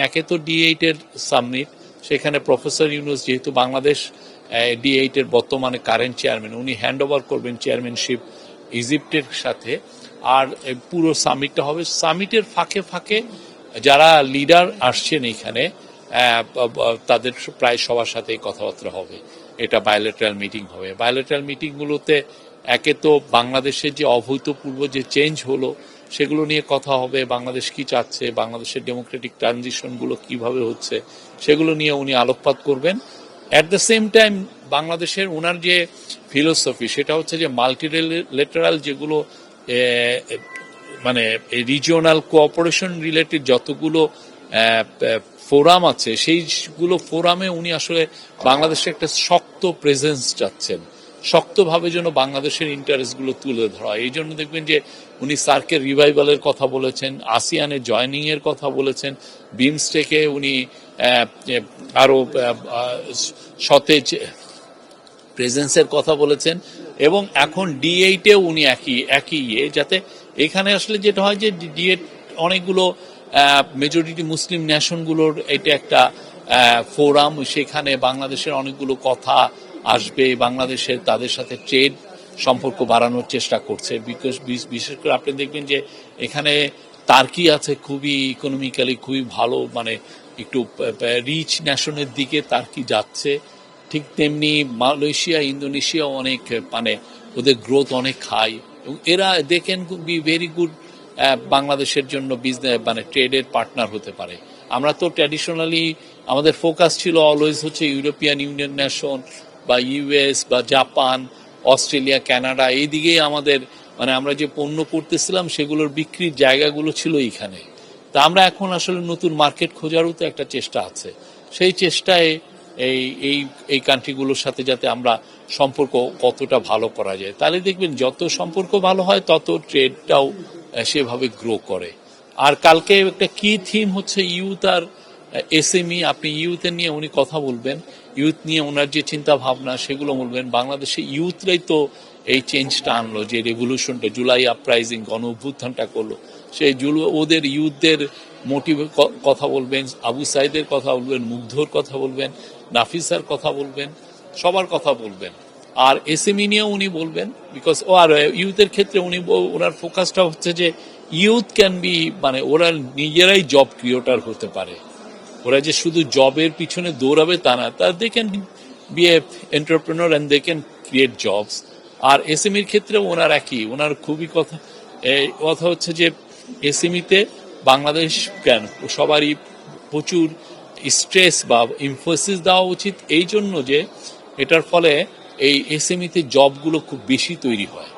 একে তো D8 এর সাবমিট, সেখানে প্রফেসর ইউনূস যেহেতু বাংলাদেশ D8 এর বর্তমানে কারেন্ট চেয়ারম্যান, উনি হ্যান্ড ওভার করবেন চেয়ারম্যানশিপ ইজিপ্টের সাথে। আর পুরো সামিটটা হবে, সামিটের ফাঁকে ফাঁকে যারা লিডার আসছেন এখানে তাদের প্রায় সবার সাথেই কথাবার্তা হবে। এটা বায়োলেটারাল মিটিং হবে। বায়োলেটারাল মিটিংগুলোতে একে তো বাংলাদেশের যে অভূতপূর্ব যে চেঞ্জ হলো সেগুলো নিয়ে কথা হবে, বাংলাদেশ কি চাচ্ছে, বাংলাদেশের ডেমোক্রেটিক ট্রানজিশনগুলো কিভাবে হচ্ছে সেগুলো নিয়ে উনি আলোকপাত করবেন। অ্যাট দ্য সেম টাইম বাংলাদেশের ওনার যে ফিলোসফি সেটা হচ্ছে যে মাল্টিলেটারাল যেগুলো মানে রিজিওনাল কোঅপারেশন রিলেটেড যতগুলো ফোরাম আছে সেইগুলো ফোরামে উনি আসলে বাংলাদেশের একটা শক্ত প্রেজেন্স চাচ্ছেন, শক্তভাবে যেন বাংলাদেশের ইন্টারেস্টগুলো তুলে ধরা। এই জন্য দেখবেন যে উনি সার্কের রিভাইভালের কথা বলেছেন, আসিয়ানের জয়নিং এর কথা বলেছেন, বিমস্টেকে উনি আরো সতেজ প্রেজেন্সের কথা বলেছেন, এবং এখন D8 উনি একই যাতে এখানে আসলে যেটা হয় যে D8 অনেকগুলো মেজরিটি মুসলিম নেশনগুলোর এটা একটা ফোরাম, সেখানে বাংলাদেশের অনেকগুলো কথা আসবে, বাংলাদেশের তাদের সাথে ট্রেড সম্পর্ক বাড়ানোর চেষ্টা করছে। বিশেষ করে আপনি দেখবেন যে এখানে তার্কি আছে খুবই ইকোনমিক্যালি খুবই ভালো, মানে একটু রিচ ন্যাশনের দিকে তার্কি যাচ্ছে। ঠিক তেমনি মালয়েশিয়া ইন্দোনেশিয়া অনেক মানে ওদের গ্রোথ অনেক হাই, এবং এরা they can be very good বাংলাদেশের জন্য বিজনেস মানে ট্রেডের পার্টনার হতে পারে। আমরা তো ট্র্যাডিশনালি আমাদের ফোকাস ছিল অলওয়েজ হচ্ছে ইউরোপিয়ান ইউনিয়ন নেশন বা US বা জাপান, অস্ট্রেলিয়া, কানাডা, এই দিকেই আমাদের মানে আমরা যে পণ্য করতেছিলাম সেগুলোর বিক্রির জায়গাগুলো ছিল এইখানে। তা আমরা এখন আসলে নতুন মার্কেট খোঁজারও তো একটা চেষ্টা আছে, সেই চেষ্টায় এই কান্ট্রিগুলোর সাথে যাতে আমরা সম্পর্ক কতটা ভালো করা যায়, তাহলে দেখবেন যত সম্পর্ক ভালো হয় তত ট্রেডটাও সেভাবে গ্রো করে। আর কালকে একটা কি থিম হচ্ছে ইউথ আর SME। আপনি ইউথের নিয়ে উনি কথা বলবেন, ইউথ নিয়ে ওনার যে চিন্তা ভাবনা সেগুলো বলবেন। বাংলাদেশে ইউথরাই তো এই চেঞ্জটা আনলো, যে রেভলিউশনটা, জুলাই আপরাইজিং গণ অভ্যুত্থানটা করলো, সেই ওদের ইউথদের মোটিভে কথা বলবেন, আবু সাইদের কথা বলবেন, মুগ্ধর কথা বলবেন, নাফিসার কথা বলবেন, সবার কথা বলবেন। আর SME নিয়েও উনি বলবেন, বিকজ আর ইউথের ক্ষেত্রে উনি ওনার ফোকাসটা হচ্ছে যে ইউথ ক্যান বি মানে ওরা নিজেরাই জব ক্রিয়েটর হতে পারে, ওরা যে শুধু জবের পিছনে দৌড়াবে তা না, they can be a entrepreneur and they can create jobs. আর SMEর ক্ষেত্রে ওনার ওনার খুবই কথা হচ্ছে যে SMEতে বাংলাদেশ কেন সবারই প্রচুর স্ট্রেস বা ইমফোসিস দেওয়া উচিত, এই জন্য যে এটার ফলে এই SMEতে জবগুলো খুব বেশি তৈরি হয়।